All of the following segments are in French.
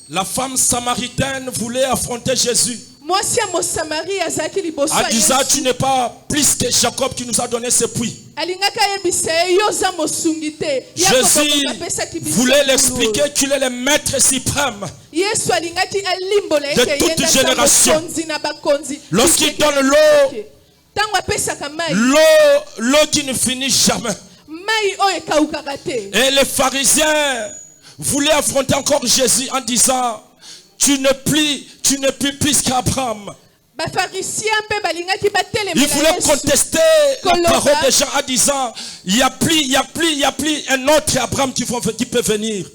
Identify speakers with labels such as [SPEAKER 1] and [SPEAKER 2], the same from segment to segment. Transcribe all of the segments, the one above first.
[SPEAKER 1] La femme samaritaine voulait affronter Jésus. En disant, tu n'es pas plus que Jacob qui nous a donné ce puits. Jésus voulait l'expliquer qu'il est le maître suprême de toute génération. Lorsqu'il donne l'eau qui ne finit jamais. Et les pharisiens voulaient affronter encore Jésus en disant, tu ne plus plus qu'Abraham. Il voulait contester la parole des gens en disant, il n'y a plus un autre Abraham qui peut venir.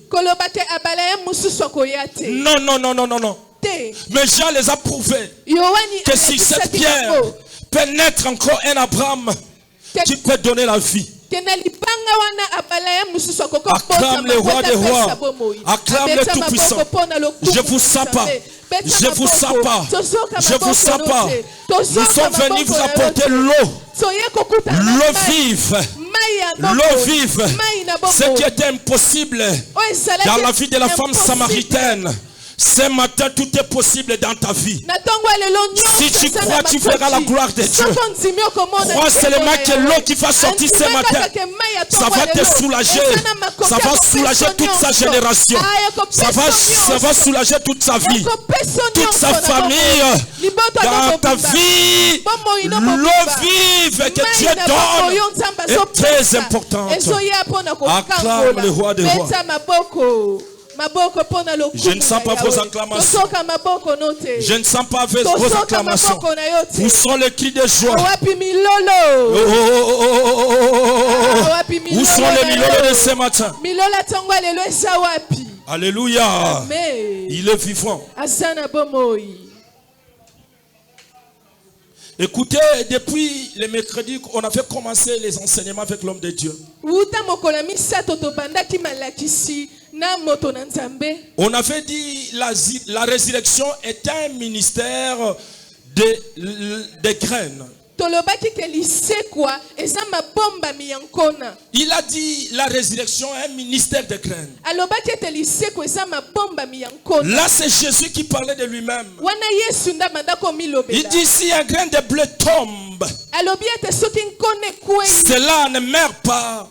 [SPEAKER 1] Non. Mais Jean les a prouvé que si cette pierre peut naître encore un Abraham qui peut donner la vie. Acclame le roi des rois. Acclame le tout-puissant. Je vous sens pas. Je vous sens pas. Je vous sens pas. Nous sommes venus vous apporter l'eau. L'eau vive. L'eau vive. Ce qui était impossible dans la vie de la femme samaritaine. Ce matin, tout est possible dans ta vie. Si tu crois, tu verras la gloire de Dieu. Crois seulement que l'eau qui va sortir ce matin, ça va te soulager. Ça va soulager toute sa génération. Ça va soulager toute sa vie. Toute sa famille. Dans ta vie, l'eau vive que Dieu donne est très importante. Acclame le roi des rois. Je ne sens pas vos acclamations. Je ne sens pas vos acclamations. Où sont les cris de joie? Où sont les milolos de ce matin? Alléluia. Il est vivant. Écoutez, depuis le mercredi, on avait commencé les enseignements avec l'homme de Dieu. On avait dit la résurrection est un ministère de graines. Il a dit la résurrection est un ministère de graines. Là c'est Jésus qui parlait de lui-même. Il dit si un grain de blé tombe, cela ne meurt pas,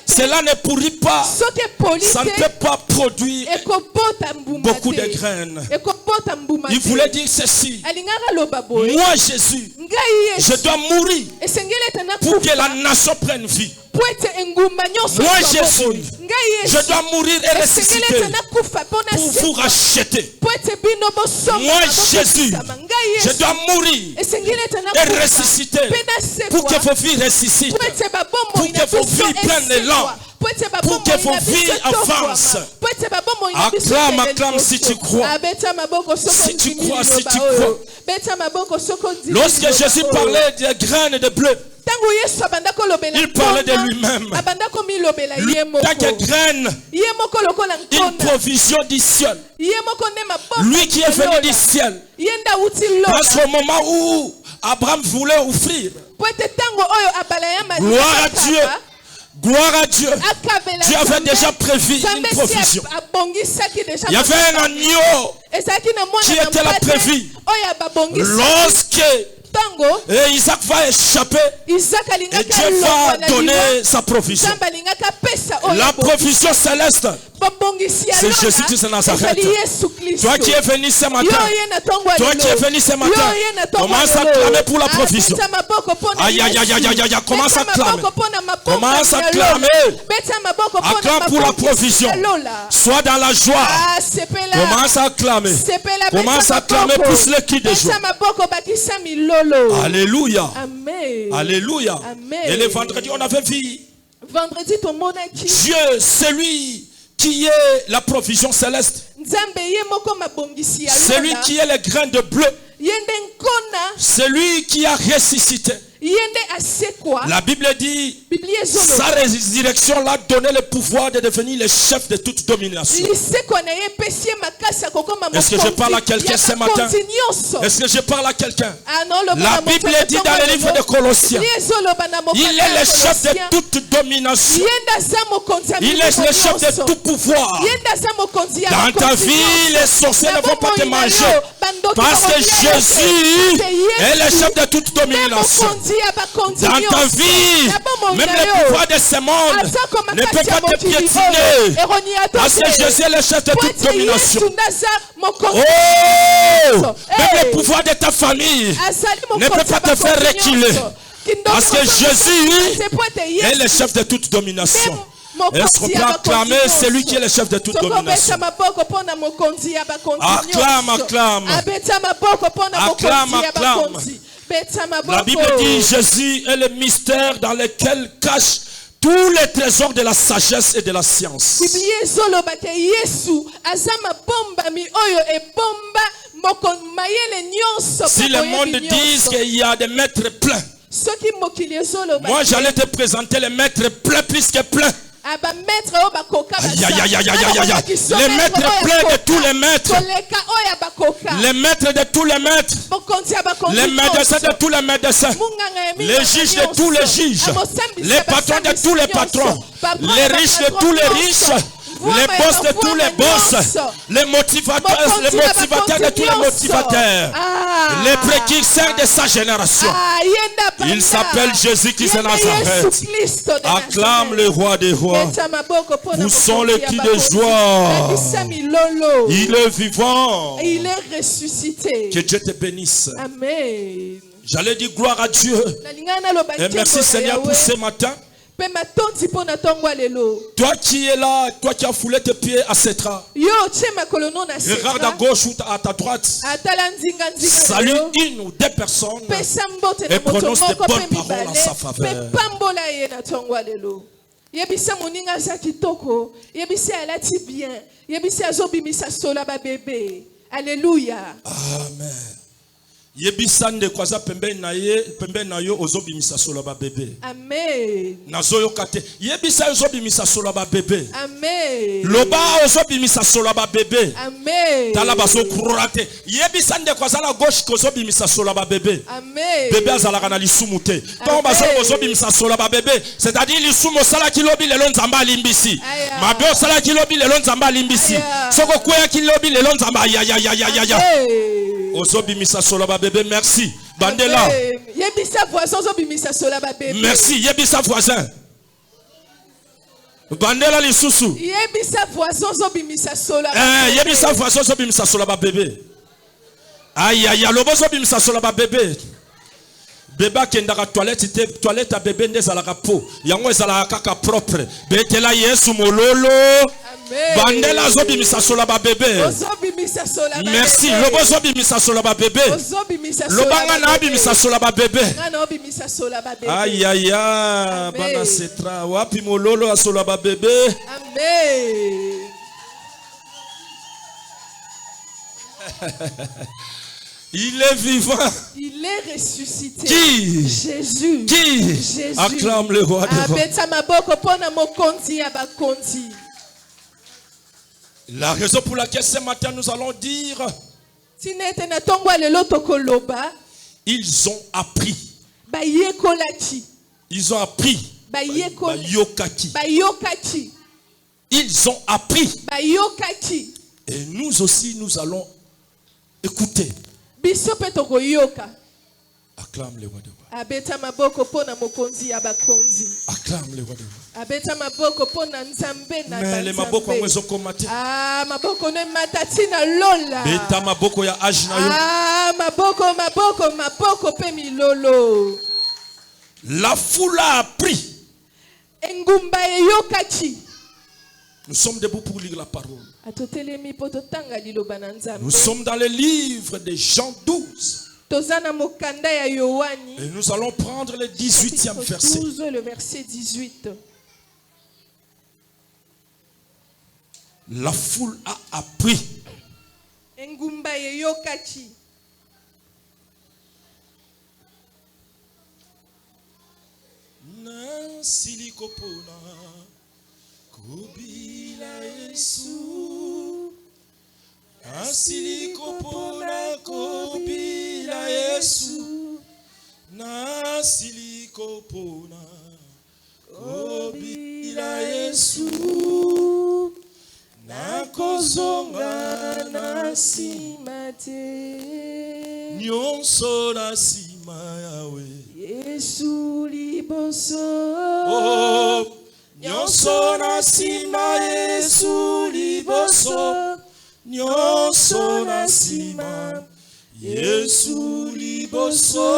[SPEAKER 1] cela ne pourrit pas, ça ne peut pas produire beaucoup de graines. Il voulait dire ceci: moi Jésus, je dois mourir pour que la nation prenne vie. Moi Jésus, je dois mourir et ressusciter pour vous racheter. Moi Jésus, je dois mourir et ressusciter pour que vos vies ressuscitent, pour que vos vies prennent l'élan, pour que vos vies avancent. Acclame si tu crois. Si tu crois, si tu crois. Lorsque Jésus parlait des graines de bleu, il parlait de lui-même. Tant que graine, une provision du ciel. Lui qui est venu du ciel. Parce qu'au moment où Abraham voulait offrir, gloire à Dieu. Gloire à Dieu. Dieu avait déjà prévu une provision. Il y avait un agneau qui était là prévu. Lorsque Isaac va échapper, et Dieu va donner sa provision. La provision céleste, c'est Jésus-Christ de Nazareth. Toi qui es venu ce matin, commence à clamer pour la provision. Aïe, aïe, aïe, aïe, aïe, commence à clamer. Commence à clamer. Acclame pour la provision. Sois dans la joie. Commence à clamer. Commence à clamer plus le cri de joie. Alléluia. Alléluia. Et le vendredi, on avait vu Dieu, celui qui est la provision céleste. Celui qui est le grain de bleu. C'est lui qui a ressuscité. La Bible dit, sa résurrection l'a donné le pouvoir de devenir le chef de toute domination. Est-ce que je parle à quelqu'un ce matin? Est-ce que je parle à quelqu'un? La Bible dit dans le livre de Colossiens, il est le chef de toute domination. Il est le chef de tout pouvoir. Dans ta vie, les sorciers ne vont pas te manger. Parce que Jésus est le chef de toute domination. Dans ta vie, même le pouvoir de ce monde ne peut pas te piétiner. Parce que Jésus est le chef de toute domination. Oh, même le pouvoir de ta famille ne peut pas te faire reculer. Parce que Jésus est le chef de toute domination. Est-ce qu'on peut acclamer celui qui est le chef de toute domination? Acclame, acclame. Acclame, acclame. La Bible dit Jésus est le mystère dans lequel cache tous les trésors de la sagesse et de la science. Si le monde dit qu'il y a des maîtres pleins, moi j'allais te présenter les maîtres pleins plus que pleins. Les maîtres pleins de tous les maîtres. Les maîtres de tous les maîtres. Les médecins de tous les médecins. Les juges de tous les juges. Les patrons de tous les patrons. Les riches de tous les riches. Les boss de tous les boss. Les motivateurs de tous les motivateurs. Les précurseurs de sa génération. Il s'appelle Jésus qui est Nazareth. Acclame le roi des rois. Vous sont les cris de joie. Il est vivant.
[SPEAKER 2] Il est ressuscité.
[SPEAKER 1] Que Dieu te bénisse.
[SPEAKER 2] Amen.
[SPEAKER 1] J'allais dire gloire à Dieu. Et merci Seigneur pour ce matin. Toi qui es là, toi qui as foulé tes pieds à cette heure, regarde à gauche ou à ta droite, salue une ou deux personnes et prononce des bonnes paroles en sa faveur.
[SPEAKER 2] Alléluia.
[SPEAKER 1] Amen. Yebisande kwaza pembe na yo ozobimisa solo ba bébé.
[SPEAKER 2] Amen.
[SPEAKER 1] Nazoyo kate. Yebisa ozobimisa solo ba bébé.
[SPEAKER 2] Amen.
[SPEAKER 1] Loba ozobimisa solo ba bébé.
[SPEAKER 2] Amen.
[SPEAKER 1] Tala bazo kurate. Yebisande kwaza la gauche kozobimisa solo ba bébé.
[SPEAKER 2] Amen.
[SPEAKER 1] Bébé azalaka na lisumu te. Quand bazo ozobimisa solo ba bébé, c'est-à-dire lisumu sala kilobi lelo nzamba limbisi. Mabe sala kilobi lelo nzamba limbisi. Soko kwea kilobi lelo nzamba ya. Ozobimisa solo ba bébé, merci. Bandela.
[SPEAKER 2] Yebisa voisin ozobimisa solo ba bébé.
[SPEAKER 1] Merci, yebisa voisin. Bandela lisusu.
[SPEAKER 2] Yebisa voisin ozobimisa solo ba bébé.
[SPEAKER 1] Yebisa voisin ozobimisa solo ba bébé. Aïe aïe, lobo ozobimisa solo ba bébé. Bébé kendaka toilette à bébé ndezalaka po. Yango ezalaka kaka propre. Betela Yesu mololo. Bandela zobimisa sola ba bébé. Merci. Lobo zobimisa sola ba bébé. Lobanga na bimisa sola ba bébé. Aïe aïe aïe. Bana setra. Wapi mololo a sola ba bébé.
[SPEAKER 2] Amen.
[SPEAKER 1] Il est vivant.
[SPEAKER 2] Il est ressuscité.
[SPEAKER 1] Qui?
[SPEAKER 2] Jésus.
[SPEAKER 1] Qui?
[SPEAKER 2] Jésus.
[SPEAKER 1] Acclame le roi des rois. La raison pour laquelle ce matin nous allons dire, ils ont appris. Ils ont appris. Ils ont appris. Et nous aussi, nous allons écouter. Acclame le roi de roi. Acclame le roi de roi. Mais les maboko en wezo komate.
[SPEAKER 2] Maboko ne matatina lola.
[SPEAKER 1] Beta maboko ya âge na yo.
[SPEAKER 2] Maboko pemi lolo.
[SPEAKER 1] La foule a appris.
[SPEAKER 2] Engumba yokati.
[SPEAKER 1] Nous sommes debout pour lire la parole. Nous sommes dans le livre de Jean 12. Et nous allons prendre le 18e verset.
[SPEAKER 2] 12, le verset 18.
[SPEAKER 1] La foule a appris. Silikopona Kobila Yesu Silikopona Kobila Yesu Silikopona Kobila Yesu Nakozonga nasimate Nyonso nasima yawe
[SPEAKER 2] Yesu liboso
[SPEAKER 1] Nyonso nasima Yesu liboso Nyonso nasima Yesu liboso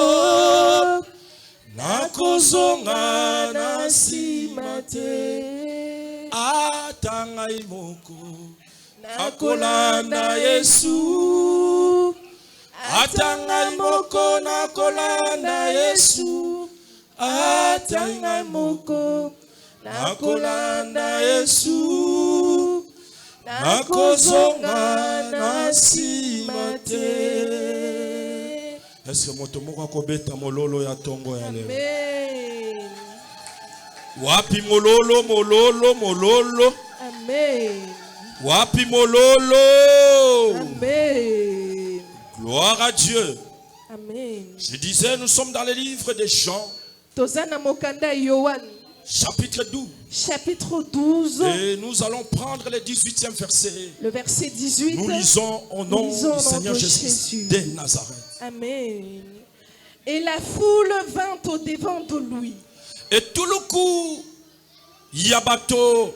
[SPEAKER 1] Nakozonga nasimate Atanga imoko Nakolanda Yesu Atanga imoko nakolanda Yesu Atanga imoko nakolanda Yesu Nakozonga nasimate. Est-ce que moto moko akobeta mololo ya tongo ya leo?
[SPEAKER 2] Amen.
[SPEAKER 1] Wapi mololo mololo mololo?
[SPEAKER 2] Amen.
[SPEAKER 1] Wapi mololo?
[SPEAKER 2] Amen.
[SPEAKER 1] Gloire à Dieu.
[SPEAKER 2] Amen.
[SPEAKER 1] Je disais, nous sommes dans le livre de Jean.
[SPEAKER 2] Tozana mokanda Yohan.
[SPEAKER 1] Chapitre 12.
[SPEAKER 2] Chapitre 12.
[SPEAKER 1] Et nous allons prendre le 18e verset.
[SPEAKER 2] Le verset 18.
[SPEAKER 1] Nous lisons au nom du Seigneur Jésus de Nazareth.
[SPEAKER 2] Amen. Et la foule vint au devant de lui.
[SPEAKER 1] Et tout le coup, Yabato,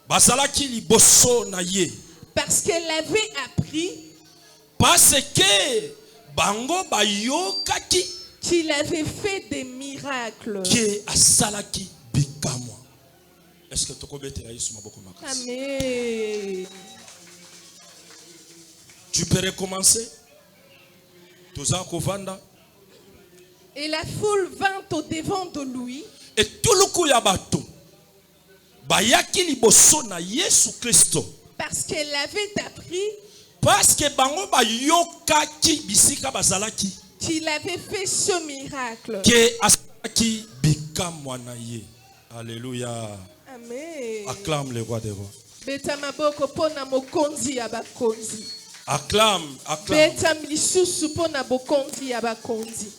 [SPEAKER 1] Basalaki liboso na ye.
[SPEAKER 2] Parce qu'elle avait appris.
[SPEAKER 1] Parce que Bango Bayokaki.
[SPEAKER 2] Qu'il avait fait des miracles.
[SPEAKER 1] Que asalaki bikamwa. Est-ce que tu peux mettre Yesu maboko makasi?
[SPEAKER 2] Amen.
[SPEAKER 1] Tu peux recommencer?
[SPEAKER 2] Et la foule vint au devant de lui.
[SPEAKER 1] Et tout le coup yabato bayaki liboso na Yesu Christo.
[SPEAKER 2] Parce qu'elle avait appris.
[SPEAKER 1] Parce que bango bayokaki bisika bazalaki.
[SPEAKER 2] Qu'il avait fait ce miracle.
[SPEAKER 1] Que asalaki bikamwa na ye. Alléluia.
[SPEAKER 2] Amen.
[SPEAKER 1] Acclame le roi des rois.
[SPEAKER 2] Beta maboko pona mokonzi ya bakonzi.
[SPEAKER 1] Acclame, acclame.
[SPEAKER 2] Beta mlisusu pona bokonzi ya bakonzi.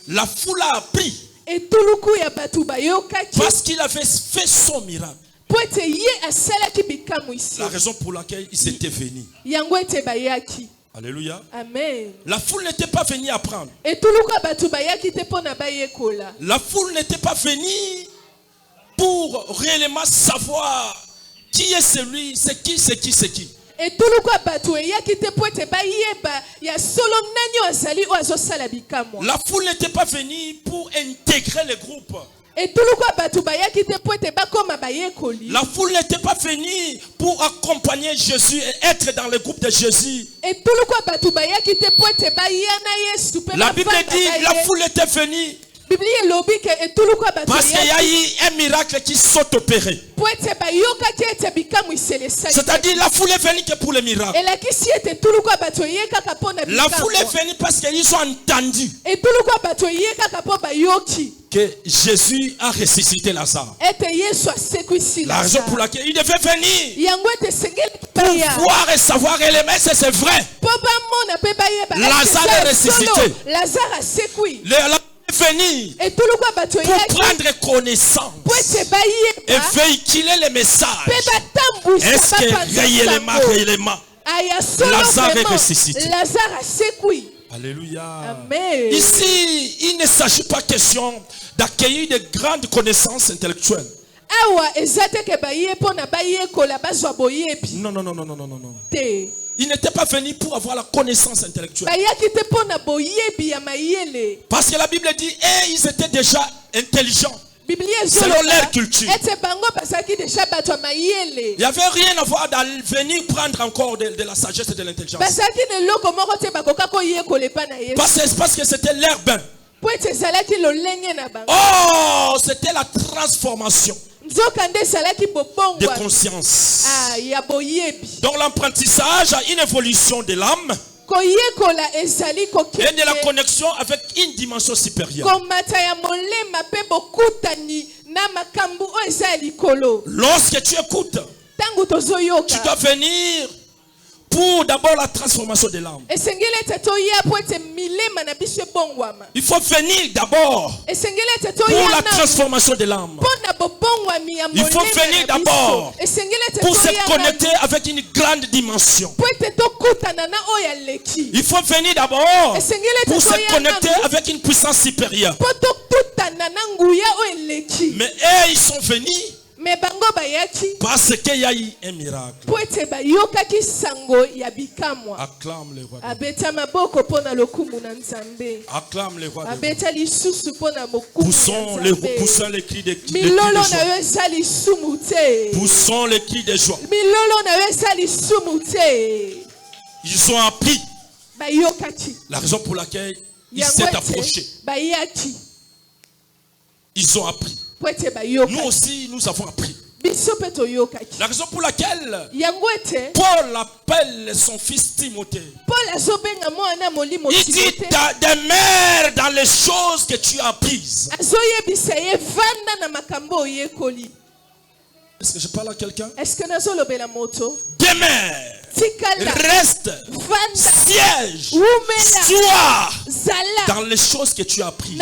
[SPEAKER 1] La foule a appris.
[SPEAKER 2] Et tout le coup ya batu bayokaki.
[SPEAKER 1] Parce qu'il avait fait son miracle.
[SPEAKER 2] Poete ye asalaki bikamu isi.
[SPEAKER 1] La raison pour laquelle il s'était venu.
[SPEAKER 2] Yango ete bayaki.
[SPEAKER 1] Alléluia.
[SPEAKER 2] Amen.
[SPEAKER 1] La foule n'était pas venue apprendre.
[SPEAKER 2] Et tout le coup batu bayaki te pona bayekola.
[SPEAKER 1] La foule n'était pas venue pour réellement savoir qui est celui, c'est qui, c'est qui, c'est qui.
[SPEAKER 2] Et tout le coup batu yaki te poete bayeba ya solo nanyo azali o azosala bikamu.
[SPEAKER 1] La foule n'était pas venue pour intégrer le groupe.
[SPEAKER 2] Et tout le coup batu bayaki te poete bakoma bayekoli.
[SPEAKER 1] La foule n'était pas venue pour accompagner Jésus et être dans le groupe de Jésus.
[SPEAKER 2] Et tout le coup batu bayaki te poete bayana Yesu pe.
[SPEAKER 1] La Bible dit la foule était venue parce qu'il y a eu un miracle qui s'auto-opérait. C'est-à-dire la foule est venue que pour le miracle. La foule est venue parce qu'ils ont entendu que Jésus a ressuscité Lazare. La raison pour laquelle il devait venir pour voir et savoir réellement si c'est vrai. Lazare est ressuscité. Venir pour prendre connaissance et véhiculer les messages. Est-ce que réellement Lazare est ressuscité? Alléluia.
[SPEAKER 2] Amen.
[SPEAKER 1] Ici, il ne s'agit pas question d'accueillir de grandes connaissances intellectuelles. Non, non, non, non, non, non, non. Il n'était pas venu pour avoir la connaissance intellectuelle. Parce que la Bible dit, et ils étaient déjà intelligents. Selon leur culture. Il n'y avait rien à voir dans venir prendre encore de la sagesse et de l'intelligence. Parce que c'était leur bain. Oh, c'était la transformation de conscience. Donc l'apprentissage a une évolution de l'âme. Et de la connexion avec une dimension supérieure. Lorsque tu écoutes, tu dois venir pour d'abord la transformation de l'âme. Il faut venir d'abord pour la transformation de l'âme. Il faut venir d'abord pour se connecter avec une grande dimension. Il faut venir d'abord pour se connecter avec une puissance supérieure. Mais eux, ils sont venus parce qu'il y a eu un miracle. Acclame le roi. Acclame le roi. Poussons les cris de joie. Poussons les cris de joie. Ils ont appris la raison pour laquelle ils s'est approché. Ils ont appris. Nous aussi, nous avons appris. La raison pour laquelle Paul appelle son fils Timothée. Il dit demeure dans les choses que tu as apprises. Est-ce que je parle à quelqu'un? Demeure, reste, siège, sois dans les choses que tu as apprises.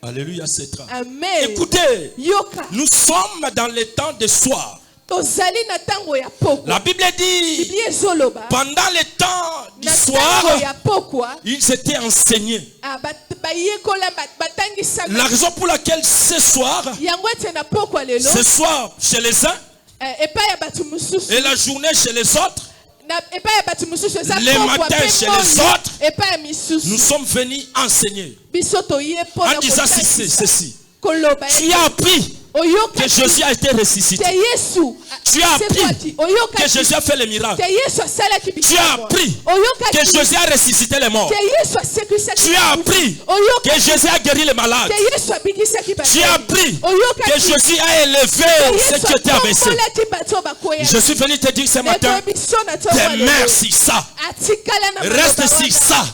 [SPEAKER 1] Alléluia, c'est très. Écoutez, nous sommes dans les temps de soir. La Bible dit, pendant les temps du soir, ils étaient enseignés. La raison pour laquelle ce soir chez les uns et la journée chez les autres, les matins chez les autres, nous sommes venus enseigner. En disant ceci, tu as appris que Jésus a été ressuscité. Tu as appris que Jésus a fait le miracle. Tu as appris que Jésus a ressuscité les morts. Tu as appris que Jésus a guéri les malades. Tu as appris que Jésus a élevé ceux qui étaient abaissés. Je suis venu te dire ce matin, demeure sur ça. Reste sur ça.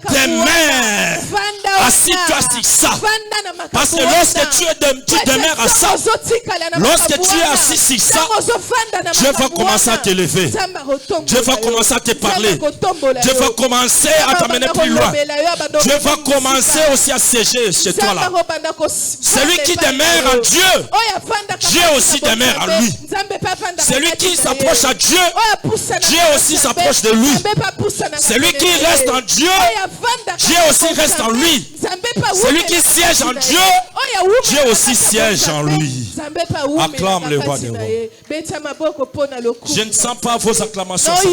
[SPEAKER 1] Demeure. Assis-toi sur ça. Parce que lorsque tu demeures à ça, lorsque tu es assis sur ça, Dieu va commencer à t'élever. Dieu va commencer à te parler. Dieu va commencer à t'amener plus loin. Dieu va commencer aussi à siéger chez toi là. Celui qui demeure en Dieu, Dieu aussi demeure en lui. Celui qui s'approche à Dieu, Dieu aussi s'approche de lui. Celui qui reste en Dieu, Dieu aussi reste en lui. Celui qui siège en Dieu, Dieu aussi siège en lui. Acclame le roi des rois. Je ne sens pas vos acclamations. Je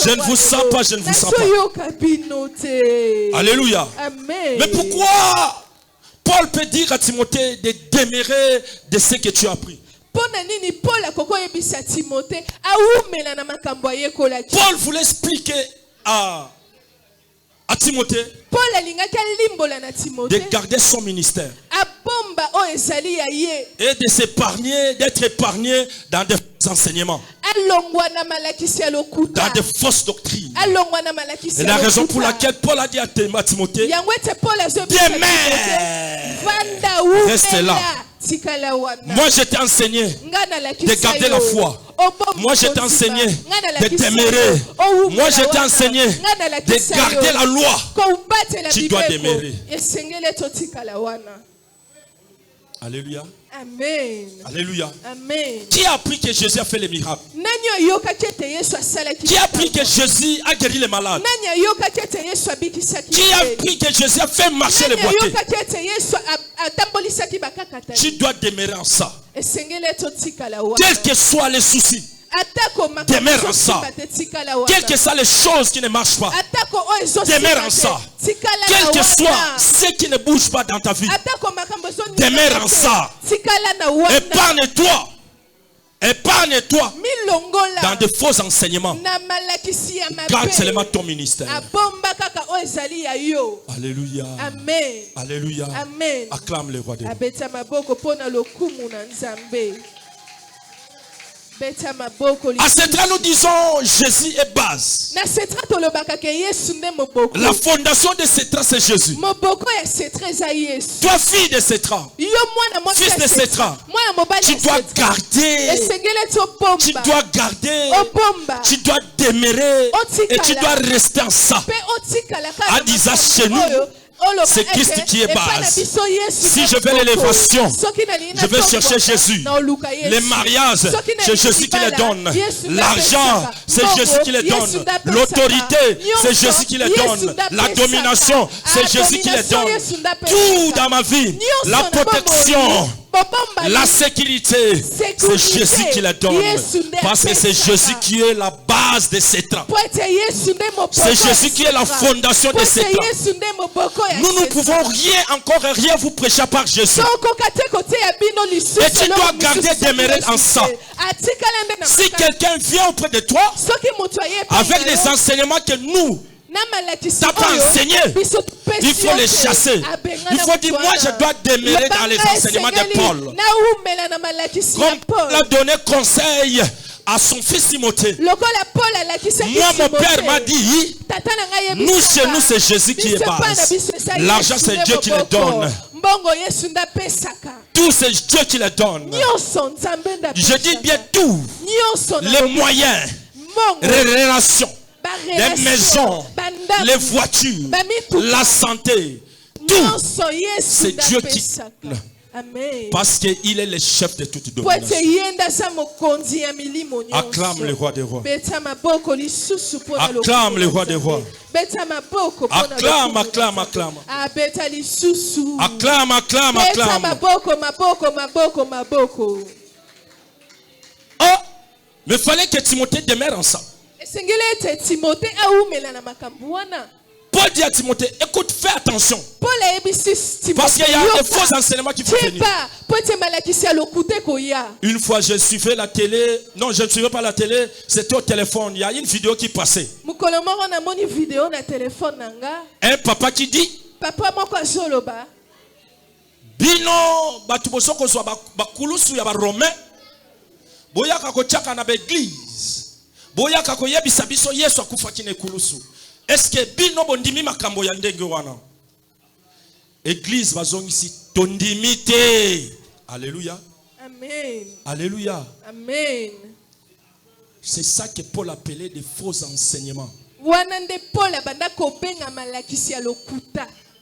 [SPEAKER 1] ne vous sens pas, je ne vous sens pas. Alléluia. Mais pourquoi Paul peut dire à Timothée de demeurer de ce que tu as appris? Paul voulait expliquer à Timothée de garder son ministère et de s'épargner, d'être épargné dans des enseignements, dans des fausses doctrines. Et la raison pour laquelle Paul a dit à Timothée, demeure, reste là. Moi je t'ai enseigné de garder la foi. Moi je t'ai enseigné de demeurer. Moi je t'ai enseigné de garder la loi. Tu dois demeurer. Alléluia.
[SPEAKER 2] Amen.
[SPEAKER 1] Alléluia.
[SPEAKER 2] Amen.
[SPEAKER 1] Qui a appris que Jésus a fait les miracles? Qui a appris que Jésus a guéri les malades? Qui a appris que Jésus a fait marcher les boiteux? Tu dois demeurer en ça. Quels que soient les soucis, demeure en ça. Quelles que soient les choses qui ne marchent pas, demeure en ça. Quel que soit ce qui ne bouge pas dans ta vie, demeure en ça. Épargne-toi. Épargne-toi dans de faux enseignements. Garde seulement ton ministère. Alléluia.
[SPEAKER 2] Amen.
[SPEAKER 1] Alléluia.
[SPEAKER 2] Amen.
[SPEAKER 1] Acclame le roi des rois. À Cetra, nous disons Jésus est base. La fondation de Cetra, c'est Jésus. Toi, fille de Cetra, fils de Cetra, tu dois garder, tu dois demeurer et tu dois rester en ça. À disant chez nous, c'est Christ qui est base. Si je veux l'élévation, je vais chercher Jésus. Les mariages, c'est Jésus qui les donne. L'argent, c'est Jésus qui les donne. L'autorité, c'est Jésus qui les donne. La domination, c'est Jésus qui les donne. Tout dans ma vie, la protection, la sécurité, c'est Jésus qui les donne. Parce que c'est Jésus qui est la base de Cetra. C'est Jésus qui est la fondation de Cetra. Nous ne pouvons rien vous prêcher à part Jésus. Et tu dois garder demeurer en ça. Si quelqu'un vient auprès de toi avec les enseignements que nous t'as pas enseigné, il faut les chasser. Il faut dire, moi je dois demeurer dans les enseignements de Paul. Comme il a donné conseil à son fils Timothée. Moi, mon père m'a dit, nous chez nous c'est Jésus qui est base. L'argent c'est Dieu qui le donne. Tout c'est Dieu qui le donne. Je dis bien tout. Les moyens, les relations, les maisons, les voitures, la santé, tout c'est Dieu qui donne. Parce qu'il est le chef de toute domination. Acclame le roi des rois. Acclame le roi des rois. Acclame, acclame, acclame. Acclame, acclame, acclame. Oh, mais il fallait que Timothée demeure ensemble. Paul dit à Timothée, écoute, fais attention. Parce qu'il y a des faux enseignements qui vont venir. Une fois, je suivais la télé. Non, je ne suivais pas la télé. C'était au téléphone. Il y a une vidéo qui passait. Un papa qui dit, Bino, batubosoko soit bakulusu ya ba romain. Boya kako chaka na l'église. Boya kako yebisa biso Yesu akufa kine kulusu. Est-ce que bino bondimi makambo ya ndenge wana? Église bazongisi tondimite. Alléluia.
[SPEAKER 2] Amen.
[SPEAKER 1] Alléluia.
[SPEAKER 2] Amen.
[SPEAKER 1] C'est ça que Paul appelait des faux enseignements.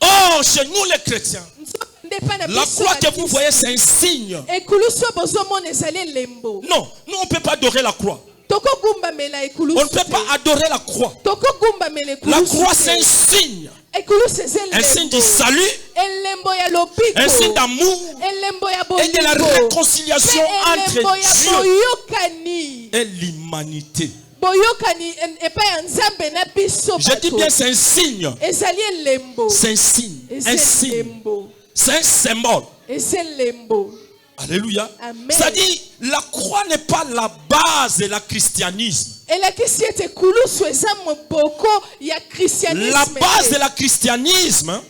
[SPEAKER 1] Oh, chez nous les chrétiens, la croix que vous voyez, c'est un signe. Non, nous on ne peut pas adorer la croix. On ne peut pas adorer la croix. La croix, c'est un signe. Un signe du salut, un signe d'amour et de la réconciliation entre Dieu et l'humanité. Je dis bien, c'est un signe. C'est un signe. Un signe. C'est un symbole. Alléluia. C'est-à-dire, la croix n'est pas la base de la christianisme. La base de la christianisme,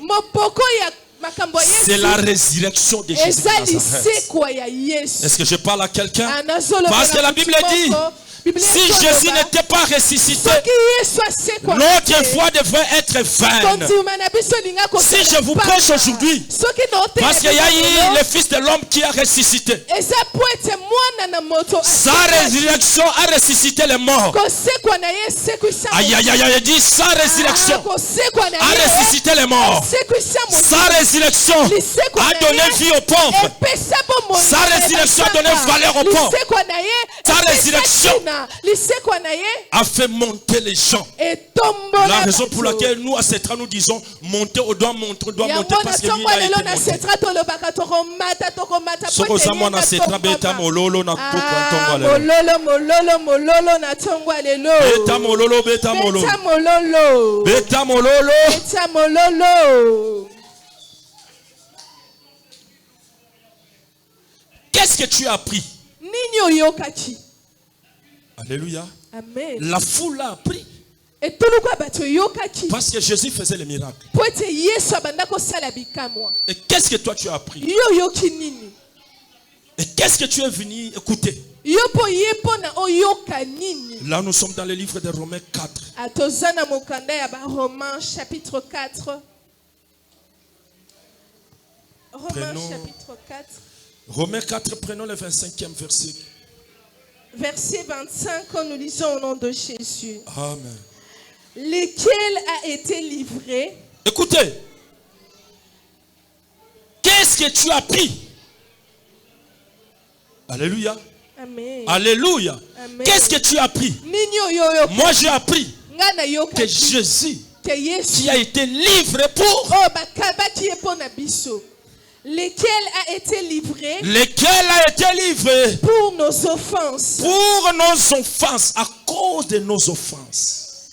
[SPEAKER 1] c'est la résurrection de Jésus. Est-ce que je parle à quelqu'un? Parce que la Bible dit, si Jésus n'était pas ressuscité, notre foi devrait être vaine. Si je vous prêche aujourd'hui, parce qu'il y a eu le Fils de l'homme qui a ressuscité, sa résurrection a ressuscité les morts. Aïe aïe aïe, il dit sa résurrection a ressuscité les morts. Sa résurrection a donné vie aux pauvres. Sa résurrection a donné valeur aux pauvres. Sa résurrection a fait monter les gens. La raison pour laquelle nous à Cetra nous disons monter, on doit monter parce que lui a été monté. Qu'est-ce que tu as appris? Alléluia.
[SPEAKER 2] Amen.
[SPEAKER 1] La foule a appris. Parce que Jésus faisait les miracles. Et qu'est-ce que toi tu as appris? Et qu'est-ce que tu es venu écouter? Là, nous sommes dans le livre de Romains 4.
[SPEAKER 2] Romains chapitre 4. Romains chapitre 4.
[SPEAKER 1] Romains 4, prenons le 25e verset.
[SPEAKER 2] Verset 25, quand nous lisons au nom de Jésus.
[SPEAKER 1] Amen.
[SPEAKER 2] Lequel a été livré.
[SPEAKER 1] Écoutez. Qu'est-ce que tu as pris? Alléluia.
[SPEAKER 2] Amen.
[SPEAKER 1] Alléluia. Qu'est-ce que tu as appris? Moi j'ai appris que Jésus qui a été livré pour.
[SPEAKER 2] Lequel a été livré.
[SPEAKER 1] Lequel a été livré
[SPEAKER 2] pour nos offenses.
[SPEAKER 1] Pour nos offenses, à cause de nos offenses.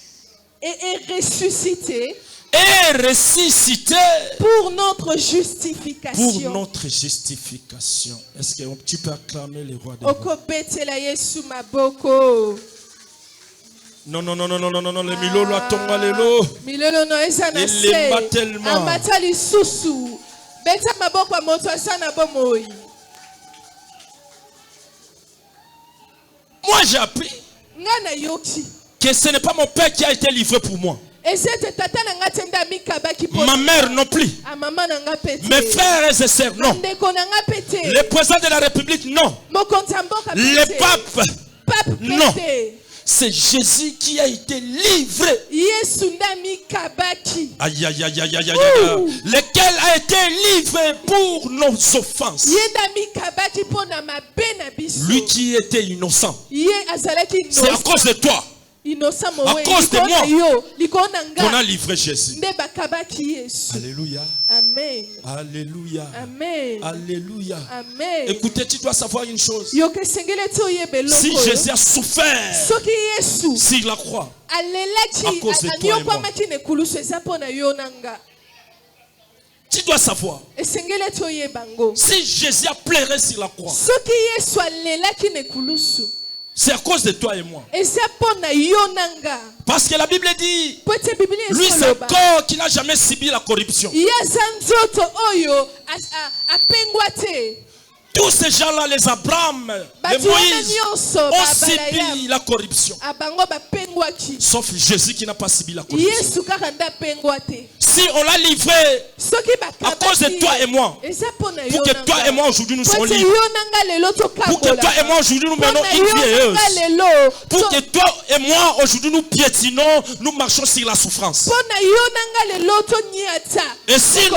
[SPEAKER 2] Et est ressuscité.
[SPEAKER 1] Et ressuscité
[SPEAKER 2] pour notre justification.
[SPEAKER 1] Pour notre justification. Est-ce que tu peux acclamer le roi des rois? Non, non, non, non, non, non, non, le milolo a tombé lelo.
[SPEAKER 2] Milolo no esa na se.
[SPEAKER 1] Il l'aima tellement.
[SPEAKER 2] Amata lisusu. Beta maboko a moto asana bomoi.
[SPEAKER 1] Moi j'ai appris
[SPEAKER 2] ngana yoki
[SPEAKER 1] que ce n'est pas mon père qui a été livré pour moi. Ma mère non plus. Mes frères et sœurs non. Le président de la République non. Le pape non. C'est Jésus qui a été livré. Aïe, aïe, aïe, aïe, aïe, aïe. Lequel a été livré pour nos offenses. Lui qui était innocent. C'est à cause de toi. À cause de moi qu'on a livré Jésus. Alléluia.
[SPEAKER 2] Amen.
[SPEAKER 1] Alléluia.
[SPEAKER 2] Amen.
[SPEAKER 1] Alléluia.
[SPEAKER 2] Amen.
[SPEAKER 1] Écoutez, tu dois savoir une chose. Si Jésus a souffert sur la croix à cause de toi et moi, tu dois savoir. Si Jésus a pleuré sur la croix, c'est à cause de toi et moi. Parce que la Bible dit, lui c'est un corps qui n'a jamais subi la corruption. Tous ces gens-là, les Abraham, les Moïse, ont subi la corruption. Sauf Jésus qui n'a pas subi la corruption. Si on l'a livré à cause de toi et moi, pour que toi et moi aujourd'hui nous soyons libres, pour que toi et moi aujourd'hui nous menons une vie heureuse, pour que toi et moi aujourd'hui nous piétinons, nous marchons sur la souffrance. Et si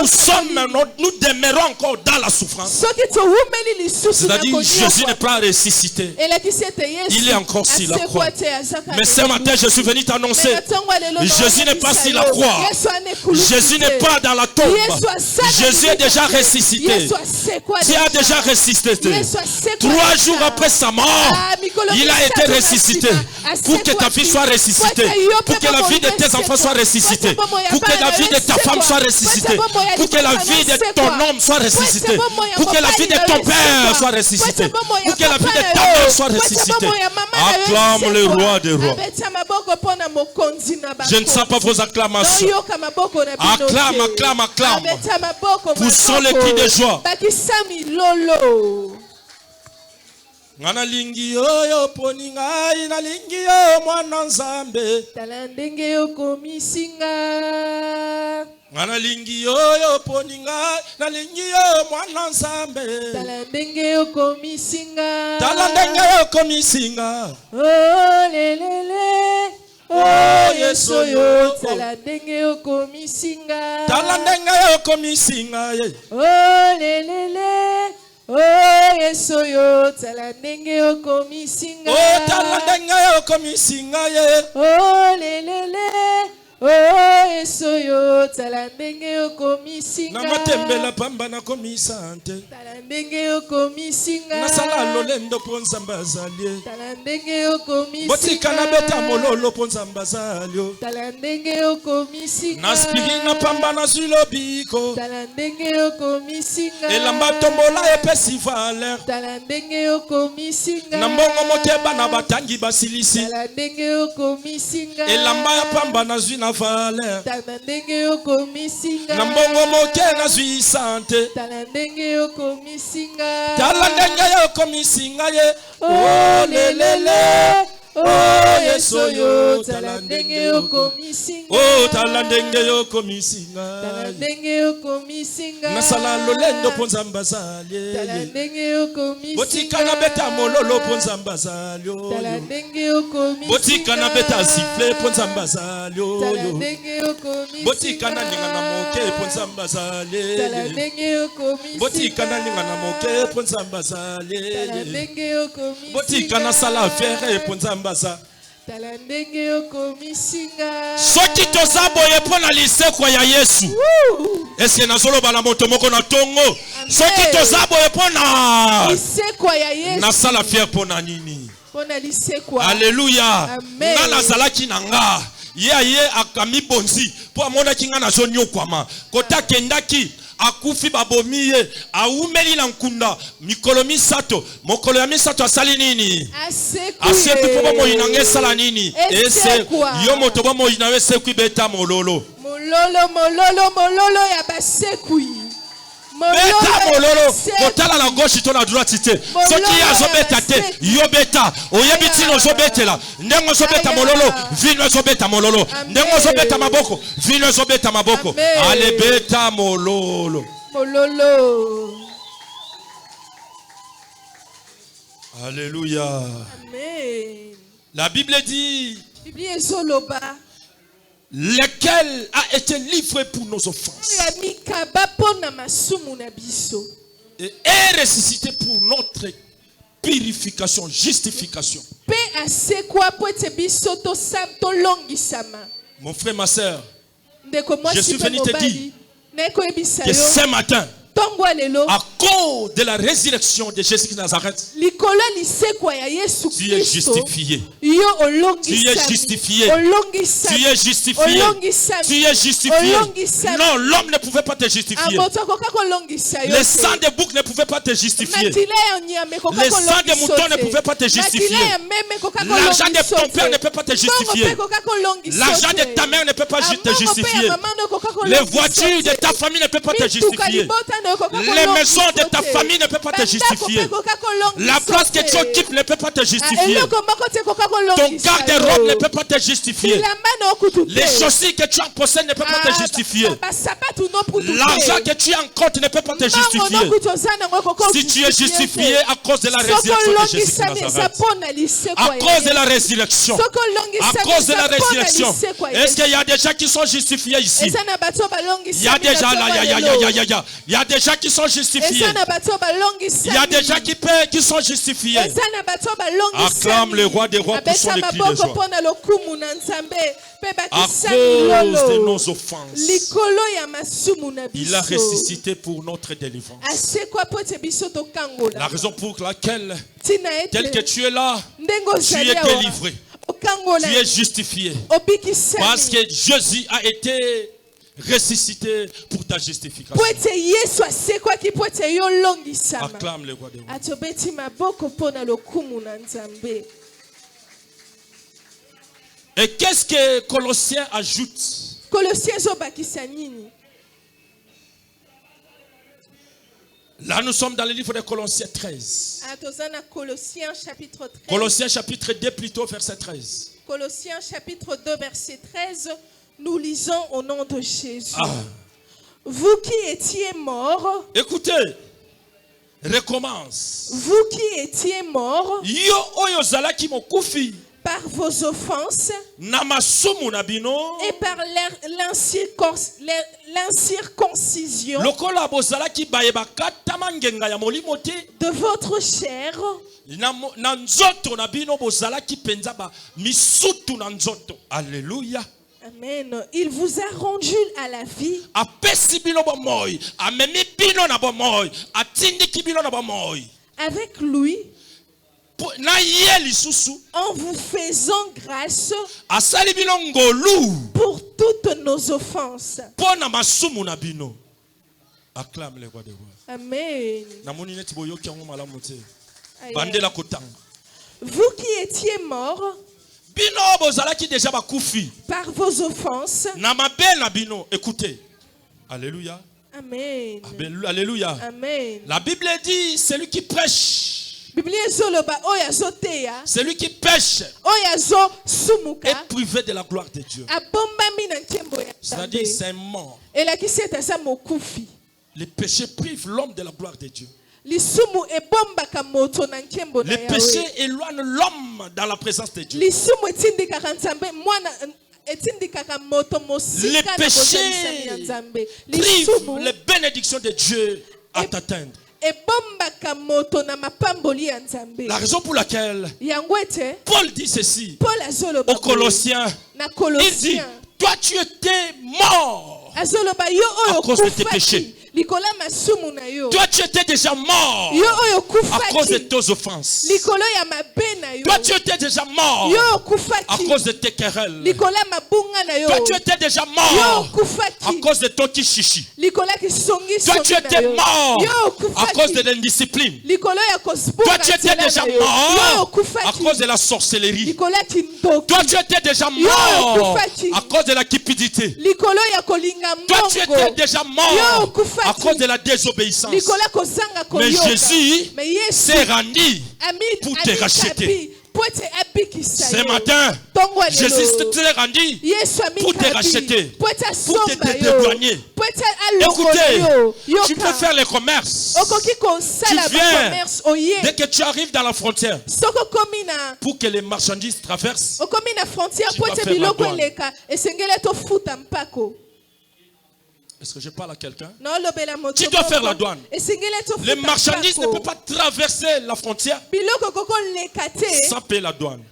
[SPEAKER 1] nous demeurons encore dans la souffrance, c'est-à-dire que Jésus n'est pas ressuscité. Il est encore sur la croix. Mais ce matin, je suis venu t'annoncer, Jésus n'est pas sur la croix. Jésus n'est pas dans la tombe. Jésus est déjà ressuscité. Tu as déjà ressuscité. 3 jours après sa mort, il a été ressuscité. Pour que ta vie soit ressuscitée. Pour que la vie de tes enfants soit ressuscitée. Pour que la vie de ta femme soit ressuscitée. Pour que la vie de ton homme soit ressuscitée. Pour que la vie de ton père soit ressuscitée. Pour que la vie de ta mère soit ressuscitée. Acclame le roi des rois. Je ne sens pas vos acclamations. Acclame, acclame, acclame. Poussons les cris de joie. Ngana lingi yo poni ngai na lingi yo mwana nzambe.
[SPEAKER 2] Tala ndenge yo komisinga.
[SPEAKER 1] Ngana lingi yo poni ngai na lingi yo mwana nzambe.
[SPEAKER 2] Tala ndenge yo komisinga.
[SPEAKER 1] Tala ndenge yo komisinga.
[SPEAKER 2] Oh lelele. Oh yeso yo. Tala ndenge yo komisinga.
[SPEAKER 1] Tala ndenge yo komisinga.
[SPEAKER 2] Oh lelele. Oh yeso yo. Tala ndenge yo komisinga.
[SPEAKER 1] Oh tala ndenge yo komisinga.
[SPEAKER 2] Oh lelele. Oh yeso yo. Tala ndenge yo komisinga.
[SPEAKER 1] Na matembela pamba na komisante.
[SPEAKER 2] Tala ndenge yo komisinga.
[SPEAKER 1] Na sala lolendo ponza mbazalie.
[SPEAKER 2] Tala ndenge yo komisinga.
[SPEAKER 1] Botika na beta mololo ponza mbazalio.
[SPEAKER 2] Tala ndenge yo komisinga.
[SPEAKER 1] Na spiri na pamba na zulobiko.
[SPEAKER 2] Tala ndenge yo komisinga.
[SPEAKER 1] Elamba tombola epesi valer.
[SPEAKER 2] Tala ndenge yo komisinga.
[SPEAKER 1] Na mbongo moteba na batangi basilisi.
[SPEAKER 2] Tala ndenge yo komisinga.
[SPEAKER 1] Elamba ya pamba na zwi na valeur. Nambongo moke na zui sante.
[SPEAKER 2] Talandenge okomisinga.
[SPEAKER 1] Talandenge okomisinga ye.
[SPEAKER 2] Oh lelele. Oh yesoyo. Talandenge okomisinga.
[SPEAKER 1] Oh talandenge okomisinga.
[SPEAKER 2] Talandenge okomisinga.
[SPEAKER 1] Nasala lolendo ponza mbazali.
[SPEAKER 2] Talandenge okomisinga.
[SPEAKER 1] Botika na beta mololo ponza mbazali.
[SPEAKER 2] Talandenge okomisinga.
[SPEAKER 1] Botika na beta siffle ponza mbazali.
[SPEAKER 2] Talandenge okomisinga.
[SPEAKER 1] Botika na ninga na moke ponza mbazali.
[SPEAKER 2] Talandenge okomisinga.
[SPEAKER 1] Botika na ninga na moke ponza mbazali.
[SPEAKER 2] Talandenge okomisinga.
[SPEAKER 1] Botika na sala fiere ponza mbaza.
[SPEAKER 2] Talandenge okomisinga.
[SPEAKER 1] Soki tozabo yepona lisekwa ya Yesu. Eske nazolo bana moto moko na tongo. Soki tozabo yepona
[SPEAKER 2] lisekwa ya Yesu.
[SPEAKER 1] Na sala fiere pona nini?
[SPEAKER 2] Pona lisekwa.
[SPEAKER 1] Alléluia. Nga nazalaki na nga. Ye akami bonzi. Po amona kinga na zonyo kwama. Kota kendaki. Akufi babomiye aumeli na nkunda mikolo misato mokolo ya misato asali nini aseku po bomo inange sala nini ese yo moto bomo inawe seku beta mololo
[SPEAKER 2] ya basekui
[SPEAKER 1] beta mololo kotala na gauche to na droite te soki yazo beta te yo beta oyebiti no zo betela ndengo zo beta mololo vino zo beta mololo ndengo zo beta maboko vino zo beta maboko ale beta mololo. Alléluia.
[SPEAKER 2] Amen.
[SPEAKER 1] La Bible dit lequel a été livré pour nos offenses et est ressuscité pour notre purification, justification. Mon frère, ma soeur, je suis venu te dire que ce matin, à cause de la résurrection de Jésus de Nazareth, tu es justifié. Tu es justifié. Tu es justifié. Tu es justifié. Non, l'homme ne pouvait pas te justifier. Le sang de bouc ne pouvait pas te justifier. Le sang de mouton ne pouvait pas te justifier. L'argent de ton père ne peut pas te justifier. L'argent de ta mère ne peut pas te justifier. Les voitures de ta famille ne peuvent pas te justifier. Les maisons de ta famille ne peuvent pas te justifier. La place que tu occupes ne peut pas te justifier. Ton garde-robe ne peut pas te justifier. Les chaussures que tu en possèdes ne peuvent pas te justifier. L'argent que tu as en compte ne peut pas te justifier. Si tu es justifié à cause de la résurrection de Jésus de Nazareth, à cause de la résurrection, à cause de la résurrection, est-ce qu'il y a des gens qui sont justifiés ici? Il y a déjà là, il y a des gens qui sont justifiés. Il y a des gens qui sont justifiés. Acclame le roi des rois pour son écrit de joie. À cause de nos offenses, il a ressuscité pour notre délivrance. La raison pour laquelle, tel que tu es là, tu es délivré. Tu es justifié. Parce que Jésus a été ressuscité pour ta justification. Acclame le roi des rois. Et qu'est-ce que Colossiens ajoute? Là, nous sommes dans le livre de Colossiens 13. Colossiens chapitre 2, plutôt verset 13.
[SPEAKER 2] Colossiens chapitre 2, verset 13. Nous lisons au nom de Jésus. Vous qui étiez morts.
[SPEAKER 1] Écoutez, recommence.
[SPEAKER 2] Vous qui étiez morts.
[SPEAKER 1] Yo oyo zalaki mokufi.
[SPEAKER 2] Par vos offenses et par l'incirconcision de votre chair.
[SPEAKER 1] Alléluia.
[SPEAKER 2] Amen. Il vous a rendu à la vie. Avec lui. En vous faisant grâce pour toutes nos offenses.
[SPEAKER 1] Acclame le roi des rois.
[SPEAKER 2] Amen. Vous qui étiez morts Par vos offenses.
[SPEAKER 1] Écoutez. Alléluia.
[SPEAKER 2] Amen.
[SPEAKER 1] Alléluia.
[SPEAKER 2] Amen.
[SPEAKER 1] La Bible dit, celui qui prêche, celui qui pêche est privé de la gloire de Dieu. C'est-à-dire, c'est mort. Le péché prive l'homme de la gloire de Dieu. Le péché éloigne l'homme dans la présence de Dieu. Le péché prive les bénédictions de Dieu à t'atteindre. La raison pour laquelle Paul dit ceci aux Colossiens, il dit, toi tu étais mort à cause de tes péchés. Toi tu étais déjà mort à cause de tes offenses. Toi tu étais déjà mort à cause de tes querelles. Toi tu étais déjà mort à cause de ton kishishi. Toi tu étais mort à cause de l'indiscipline. Toi tu étais déjà mort à cause de la sorcellerie. Toi tu étais déjà mort à cause de la cupidité. Toi tu étais déjà mort à cause de la désobéissance. Mais Jésus s'est rendu pour te racheter. Ce matin, Jésus s'est rendu pour te racheter, pour te dédouaner. Écoutez, tu peux faire le commerce. Tu viens, dès que tu arrives dans la frontière, pour que les marchandises traversent, tu vas faire la douane. Est-ce que je parle à quelqu'un? Tu dois faire la douane. Les marchandises ne peuvent pas traverser la frontière sans payer la douane.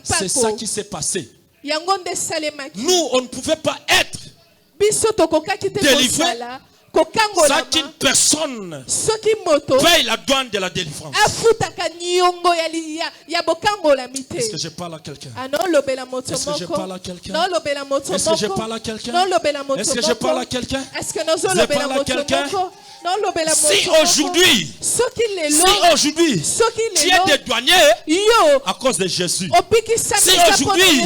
[SPEAKER 1] C'est ça qui s'est passé. Nous, on ne pouvait pas être délivrés sans qu'une personne paye la douane de la délivrance. Est-ce que je parle à quelqu'un? Est-ce que je parle à quelqu'un? Est-ce que je parle à quelqu'un? Est-ce que je parle à quelqu'un? Je parle à quelqu'un? Si aujourd'hui tu es dédouané à cause de Jésus, si aujourd'hui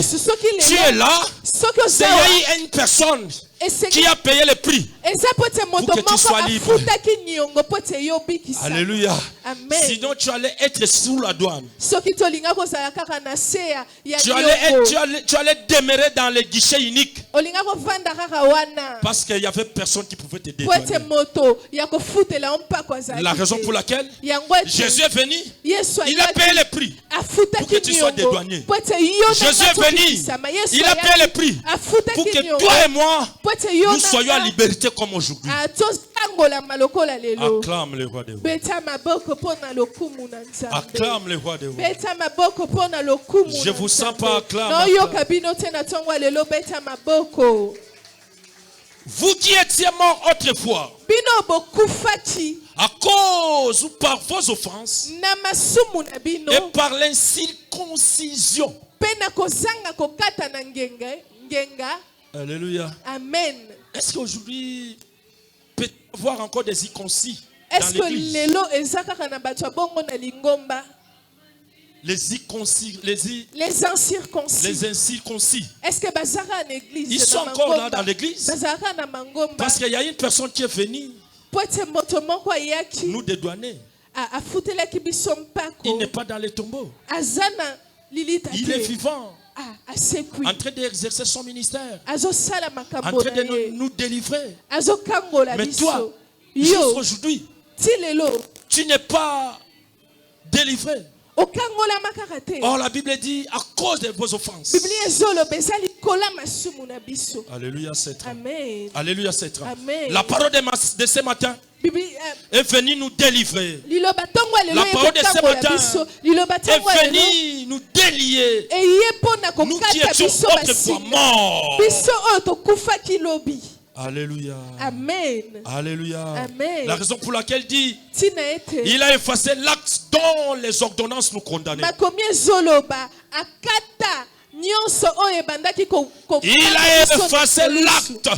[SPEAKER 1] tu es là, c'est une personne qui a payé le prix pour que tu sois libre. Alléluia. Sinon tu allais être sous la douane. Tu allais demeurer dans les guichets uniques. Parce qu'il n'y avait personne qui pouvait te dédouaner. La raison pour laquelle Jésus est venu, il a payé le prix pour que tu sois dédouané. Jésus est venu, il a payé le prix pour que toi et moi nous soyons en liberté comme aujourd'hui. Acclame le roi des rois. Acclame le roi des rois. Je vous sens pas acclame. Vous qui étiez morts autrefois à cause ou par vos offenses et par l'incirconcision. Alléluia.
[SPEAKER 2] Amen.
[SPEAKER 1] Est-ce qu'aujourd'hui peut y avoir encore des circoncis
[SPEAKER 2] dans l'église?
[SPEAKER 1] Les incirconcis. Les incirconcis.
[SPEAKER 2] Est-ce que
[SPEAKER 1] ils sont encore là dans l'église? Parce qu'il y a une personne qui est venue nous dédouaner. Il n'est pas dans les tombeaux. Il est vivant. En train d'exercer son ministère, en train de nous délivrer. Mais toi, aujourd'hui, tu n'es pas délivré. Or la Bible dit à cause de vos offenses. Alléluia, c'est vrai. Alléluia, c'est vrai. La parole de ce matin est venue nous délivrer. La parole de ce matin est venue nous délier. Nous qui étions autrefois morts. Alléluia.
[SPEAKER 2] Amen.
[SPEAKER 1] Alléluia.
[SPEAKER 2] Amen.
[SPEAKER 1] La raison pour laquelle il dit, il a effacé l'acte dont les ordonnances nous condamnaient. Il a effacé l'acte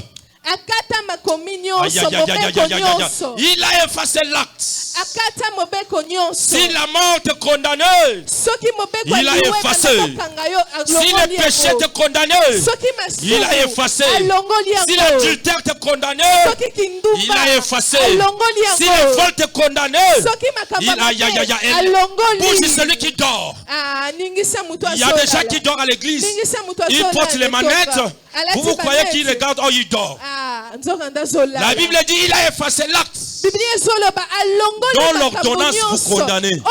[SPEAKER 1] Il a effacé l'acte. Si la mort te condamnait, il a effacé. Si le péché te condamnait, il a effacé. Si l'adultère te condamnait, il a effacé. Si le vol te condamnait, il a bouge celui qui dort. Il y a des gens qui dorment à l'église. Ils portent les manettes. Vous croyez qu'ils regardent, oh, ils dorment. La Bible dit il a effacé l'acte. Dans l'ordonnance vous condamnez.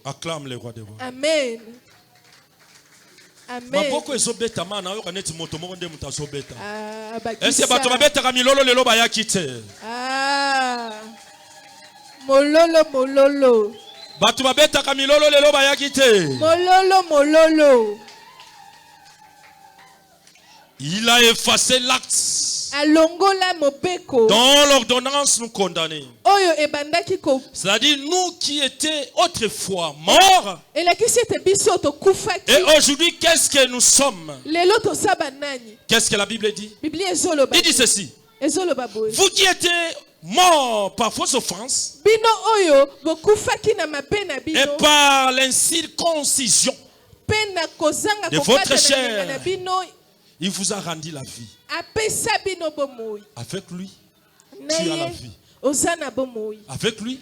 [SPEAKER 1] Acclame le roi des rois.
[SPEAKER 2] Amen. Amen. Mololo.
[SPEAKER 1] Il a effacé l'acte. Dans l'ordonnance nous condamnés. C'est-à-dire nous qui étions autrefois morts. Et aujourd'hui qu'est-ce que nous sommes? Qu'est-ce que la Bible dit? Il dit ceci. Vous qui étiez morts par fausse offense et par l'incirconcision de votre chair, il vous a rendu la vie. Avec lui, tu as la vie. Avec lui,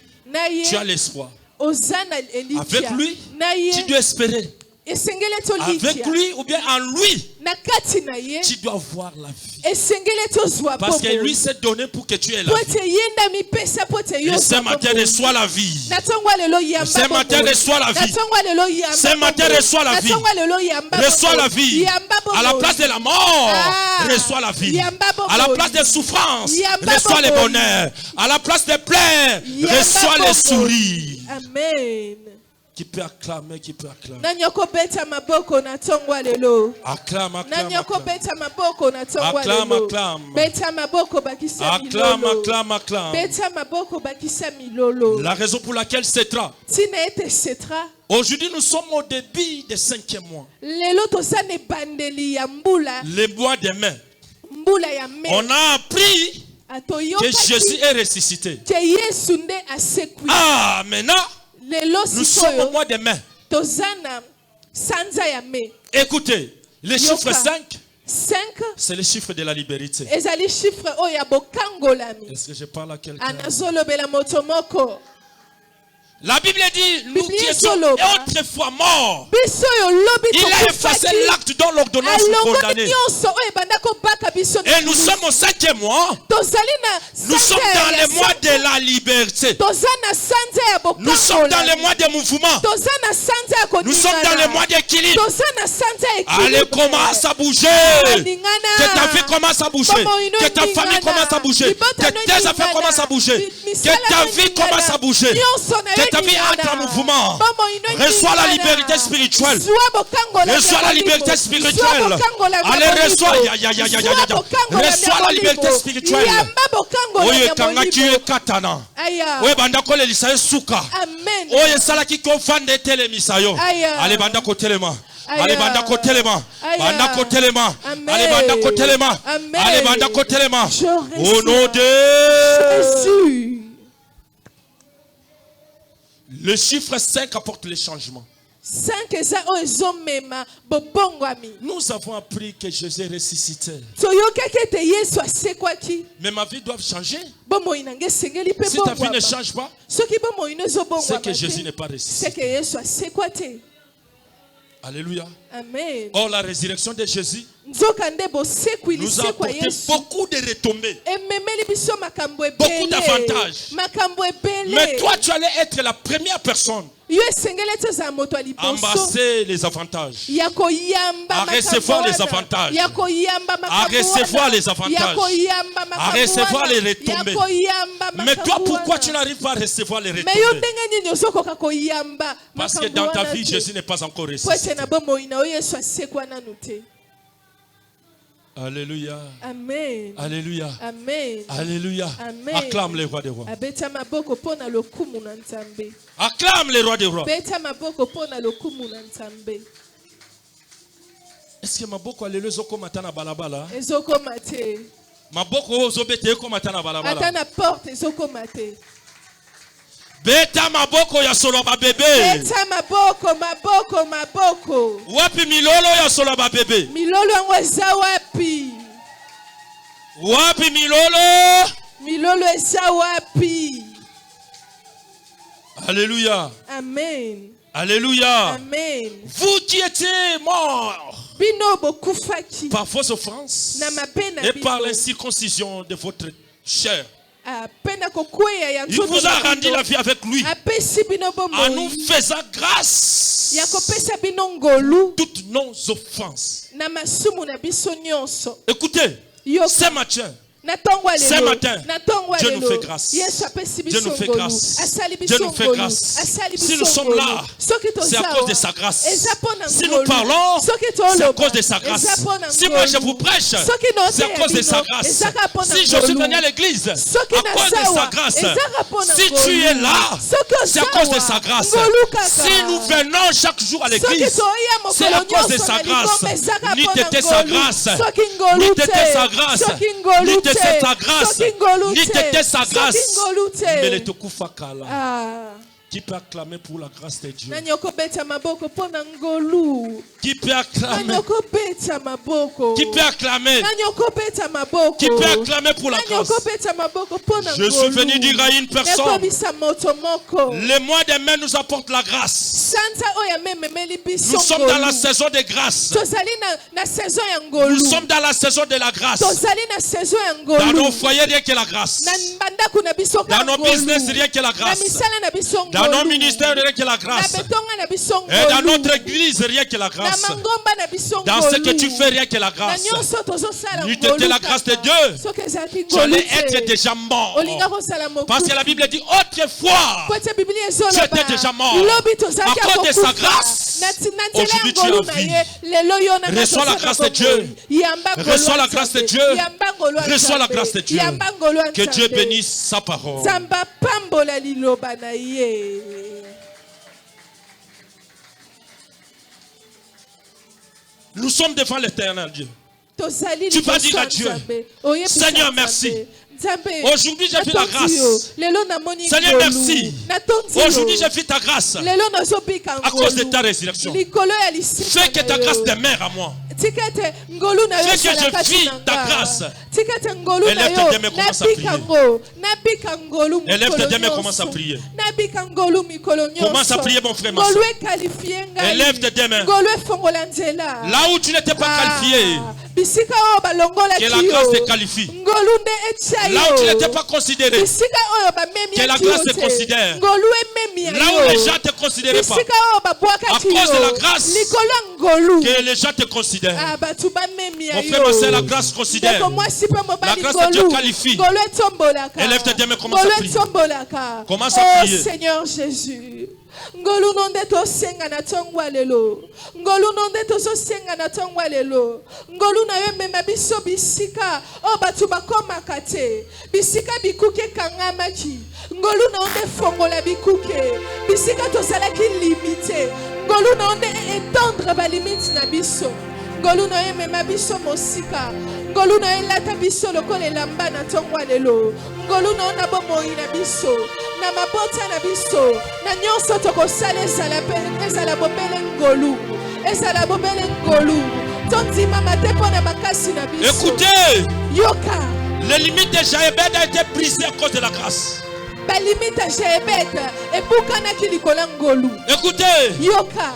[SPEAKER 1] tu as l'espoir. Avec lui, tu dois espérer. Avec lui ou bien en lui, tu dois voir la vie. Parce que lui s'est donné pour que tu aies la vie. Et ce matin, reçois la vie. Ce matin, reçois la vie. Ce matin, reçois la vie. Reçois la vie. À la place de la mort, reçois la vie. À la place des souffrances, reçois le bonheur. À la place des plaies, reçois les sourires.
[SPEAKER 2] Amen.
[SPEAKER 1] Qui peut acclamer, qui peut acclamer.
[SPEAKER 2] Acclame,
[SPEAKER 1] acclame, acclame. La raison pour laquelle Cétra. Aujourd'hui, nous sommes au début des 5e mois. Les mois de mai. On a appris que Jésus est ressuscité. Ah, maintenant. Nous sommes au mois de mai. Écoutez, le chiffre 5, c'est le chiffre de la liberté. Est-ce que je parle à quelqu'un? La Bible dit, nous qui étions autrefois morts, il a effacé l'acte dans l'ordonnance condamnée. Et nous sommes au 5e mois. Nous sommes dans le mois de la liberté. Nous sommes dans le mois de mouvement. Nous sommes dans le mois d'équilibre. Allez, commence à bouger. Que ta vie commence à bouger. Que ta famille commence à bouger. Que tes affaires commencent à bouger. Que ta vie commence à bouger. Que ta vie entre en mouvement. Reçois la liberté spirituelle. Reçois la liberté spirituelle. Allez, reçois. Reçois la liberté spirituelle. Oye kangaki yo katana. Oye banda ko lelisa yo suka. Oye sala ki konfande telemisa yo. Allez banda ko telema. Allez banda ko telema. Banda ko telema. Allez banda ko telema. Allez banda ko telema. Au nom de Jésus. Le chiffre 5 apporte le changement. Nous avons appris que Jésus est ressuscité. Mais ma vie doit changer. Si ta vie ne change pas, c'est que Jésus n'est pas ressuscité. Alléluia.
[SPEAKER 2] Amen.
[SPEAKER 1] Or, la résurrection de Jésus nous a apporté beaucoup de retombées, beaucoup d'avantages. Mais toi, tu allais être la première personne à embrasser les avantages, à recevoir les avantages, à recevoir les avantages, à recevoir les retombées. Mais toi, pourquoi tu n'arrives pas à recevoir les retombées? Parce que dans ta vie, Jésus n'est pas encore ressuscité. Alléluia.
[SPEAKER 2] Amen.
[SPEAKER 1] Alléluia.
[SPEAKER 2] Amen.
[SPEAKER 1] Alléluia.
[SPEAKER 2] Amen.
[SPEAKER 1] Acclame les rois des rois. Acclame les rois des rois. Est-ce que maboko alelo ezokomata na balabala?
[SPEAKER 2] Ezokomate.
[SPEAKER 1] Maboko ozobete ekomata na balabala.
[SPEAKER 2] Ata na porte ezokomate.
[SPEAKER 1] Beta maboko ya solo ba bébé.
[SPEAKER 2] Beta maboko.
[SPEAKER 1] Wapi milolo ya solo ba bébé?
[SPEAKER 2] Milolo yango eza wapi?
[SPEAKER 1] Wapi milolo?
[SPEAKER 2] Milolo eza wapi?
[SPEAKER 1] Alléluia.
[SPEAKER 2] Amen.
[SPEAKER 1] Alléluia.
[SPEAKER 2] Amen.
[SPEAKER 1] Vous qui étiez morts par vos offenses et par l'incirconcision de votre chair, il vous a rendu la vie avec lui en nous faisant grâce toutes nos offenses. Écoutez, ce matin, Dieu nous fait grâce. Dieu nous fait grâce. Dieu nous fait grâce. Si nous sommes là, c'est à cause de sa grâce. Si nous parlons, c'est à cause de sa grâce. Si moi je vous prêche, c'est à cause de sa grâce. Si je suis venu à l'église, à cause de sa grâce. Si tu es là, c'est à cause de sa grâce. Si nous venons chaque jour à l'église, c'est à cause de sa grâce. Ni t'étais sa grâce. Ni t'étais sa grâce. Ni t'étais sa grâce, ni t'étais sa grâce, mais le Tokufa Kala. Qui peut acclamer pour la grâce de Dieu? Qui peut acclamer? Qui peut acclamer? Qui peut acclamer pour la grâce? Je suis venu dire à une personne, le mois de mai nous apporte la grâce. Nous sommes dans la saison de grâce. Nous sommes dans la saison de la grâce. Dans nos foyers, rien que la grâce. Dans nos business, rien que la grâce. Dans nos ministères, rien que la grâce. Et dans notre église, rien que la grâce. Dans ce que tu fais, rien que la grâce. Tu t'étais la grâce de Dieu. Tu allais être déjà mort. Parce que la Bible dit autrefois, tu étais déjà mort. À cause de sa grâce, aujourd'hui tu es en vie. Reçois la grâce de Dieu. Reçois la grâce de Dieu. Reçois la grâce de Dieu. Que Dieu bénisse sa parole. Nous sommes devant l'éternel Dieu. Tu vas dire à Dieu, Seigneur, merci. Aujourd'hui, j'ai vu la grâce. Seigneur, merci. Aujourd'hui, j'ai vu ta grâce. À cause de ta résurrection. Fais que ta grâce demeure à moi. Fais que je vis ta grâce. Élève tes mains, commence à prier. Élève tes mains, commence à prier. Commence à prier, mon frère, ma soeur. Élève tes mains. Là où tu n'étais pas qualifié, que la grâce te qualifie. Là où tu n'étais pas considéré, que la grâce te considère. Là où les gens ne te considéraient pas, à cause de la grâce, que les gens te considèrent. Mon frère, ma soeur, la grâce considère. La grâce de Dieu qualifie. Élève tes mains, commence à prier. Commence à prier.
[SPEAKER 2] Oh Seigneur Jésus. Ngolu nonde to senga na tongwa lelo. Ngolu nonde to so senga na tongwa lelo. Ngolu na yo mema biso bisika o batu bakoma kate. Bisika bikuke kangamachi. Ngolu na onde fongola bikuke. Bisika to salaki limité. Ngolu na onde étendre ba limite na biso. Ngolu na yo mema biso mosika. Ngolu na yo lata biso lokole lamba na tongwa lelo. Ngolu na ona bomoi na biso. Na mabota na biso na nyonso tokosala ezala bobele ngolu ezala bobele ngolu tondima mate mpona makasi na biso.
[SPEAKER 1] Écoutez,
[SPEAKER 2] yoka,
[SPEAKER 1] les limites de Jaébed a été brisées à cause de la grâce. Écoutez,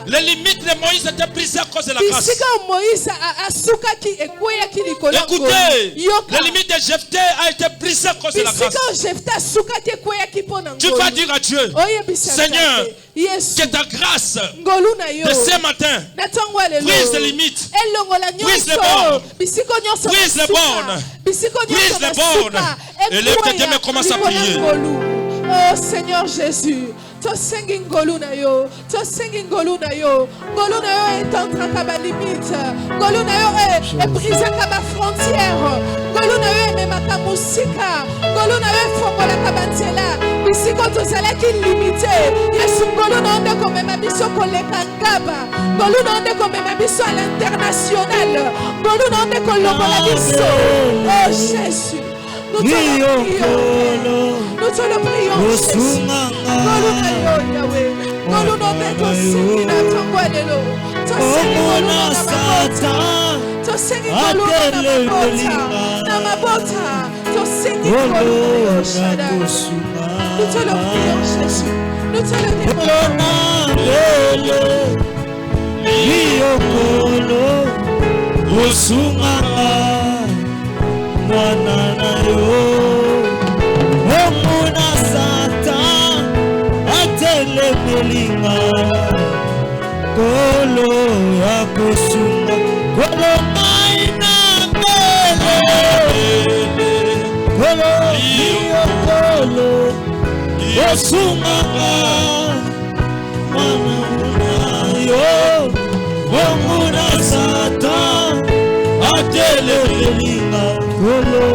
[SPEAKER 1] les limites de Moïse étaient brisées à cause de la grâce. Écoutez, les limites de Jephthé a été brisées à cause de la grâce. Tu vas dire à Dieu, Seigneur, que ta grâce de ce matin brise les limites, brise les bornes, brise les bornes, brise les bornes. Et lève tes mains, commence à prier.
[SPEAKER 2] Oh Seigneur Jésus, tosengi ngolu na yo, tosengi ngolu na yo. Ngolu na yo étendra ba limite, ngolu na yo brisaka ba frontière, ngolu na yo ememaka musika, ngolu na yo fongola ba nzela. Bisiko tozalaki limité, Yesu ngolu na onde komema biso koleka ngaba, ngolu na onde komema biso à l'international, ngolu na onde kolombola biso. Oh Jésus, nous te le prions, nous te le prions, Jésus. Ngolu na yo Yahweh, ngolu na onde tosengi na tongwelelo, tosengi ngolu na mabota, tosengi ngolu na mabota, tosengi ngolu na yo Shaddai. Nous te le prions, Jésus. Nous te le demandons.
[SPEAKER 3] Osumanga mwana yo wonguna satan atelelinga kolo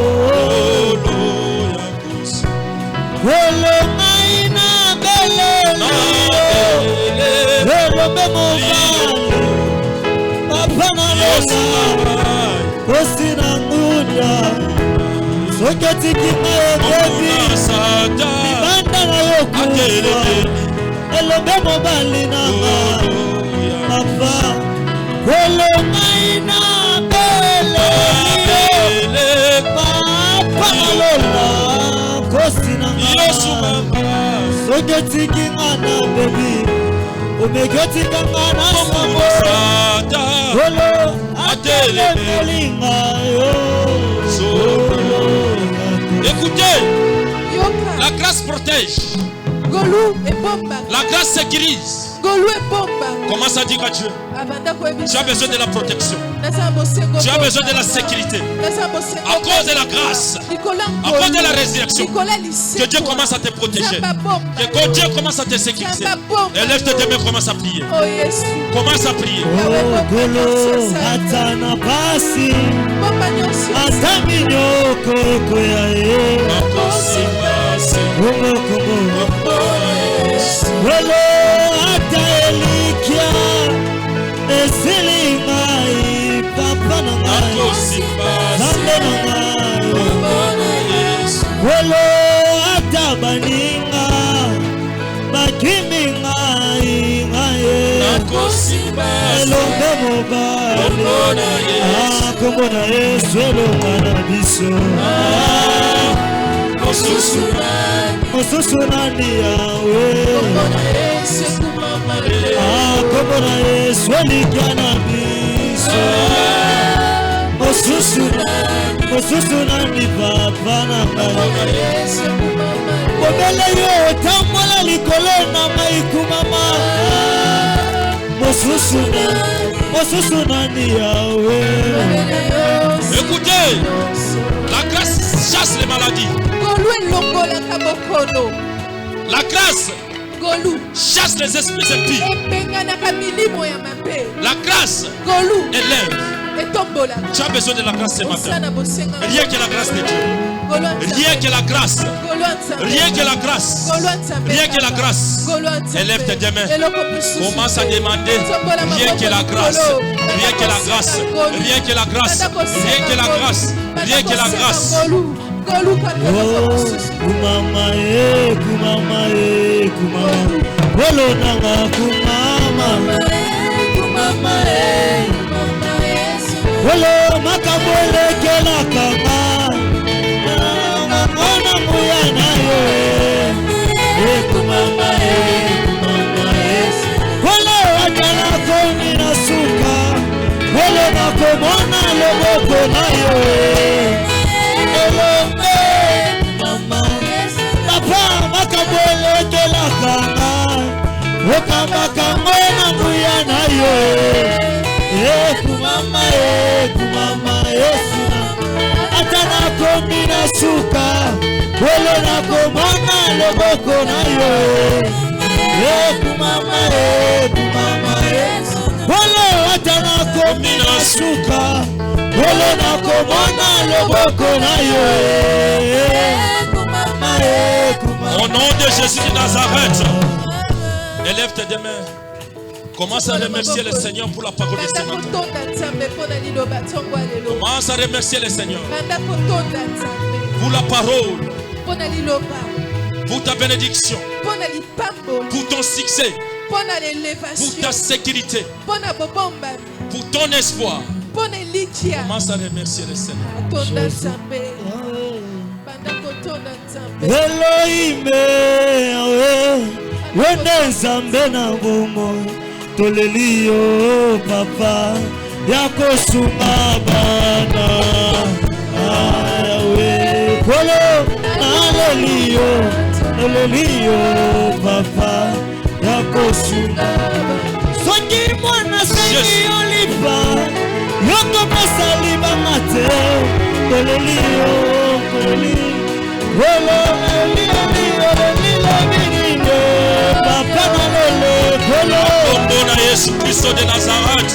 [SPEAKER 3] maina belele lelo memobali apana lola osina nguda soketi kimaebebi ibanda na yokuwa elombe mobali nanga papa kolo maina belele papa lola kosina nga soketi kingana bebi umegeti kangana sambo kolo atelelinga yo.
[SPEAKER 1] Écoutez, la grâce protège. La grâce sécurise. Commence à dire à Dieu. Tu as besoin de la protection. Tu as besoin de la sécurité. À cause de la grâce, à cause de la résurrection, que Dieu commence à te protéger. Que Dieu commence à te sécuriser. Et lève tes mains, commence à prier. Commence à prier.
[SPEAKER 3] Esilingai papa nangai Zambe nangai Wolo atabaninga Bakimi ngai Elombe mobali Kombo na Yesu elonga na biso Mosusu nani yawe Kombo na Yesu elikia na biso Mosusu nani papa na ngai Kobele yo tambola likolo na maikumama Mosusu nani yawe.
[SPEAKER 1] Écoutez, la grâce chasse les maladies. La grâce chasse les esprits impies. La grâce élève. Tu as besoin de la grâce ce matin. Rien que la grâce de Dieu. Rien que la grâce. Rien que la grâce. Rien que la grâce. Élève tes deux mains. Commence à demander rien que la grâce. Rien que la grâce. Rien que la grâce. Rien que la grâce. Rien que la grâce.
[SPEAKER 3] Kumama Wolo nanga kumama Wolo makamwele kela kama Mwana muyana yo Kumama Wolo atala koni na suka Wolo makomona loboko na yo Elombe mama Papa makamwele kela kama Okamba kamona muyana yo kumama Yesu atana komina suka wolo na komona loboko na yo kumama Wolo atana komina suka Wolo na komona loboko na yo
[SPEAKER 1] Au nom de Jésus de Nazareth, élève tes deux mains. Commence à remercier le Seigneur pour la parole de ce matin. Commence à remercier le Seigneur pour la parole, pour ta bénédiction, pour ton succès, pour ta sécurité, pour ton espoir. Commence à remercier le Seigneur.
[SPEAKER 3] Elohim, Wendezambe na ngumo Tolelio papa Yako suma bana Ayawe Kolo Alelio papa Yako suma Soki mwana sengi olipa Yoko masaliba mate Tolelio Wolo
[SPEAKER 1] Papa na Yesu Christ de Nazareth.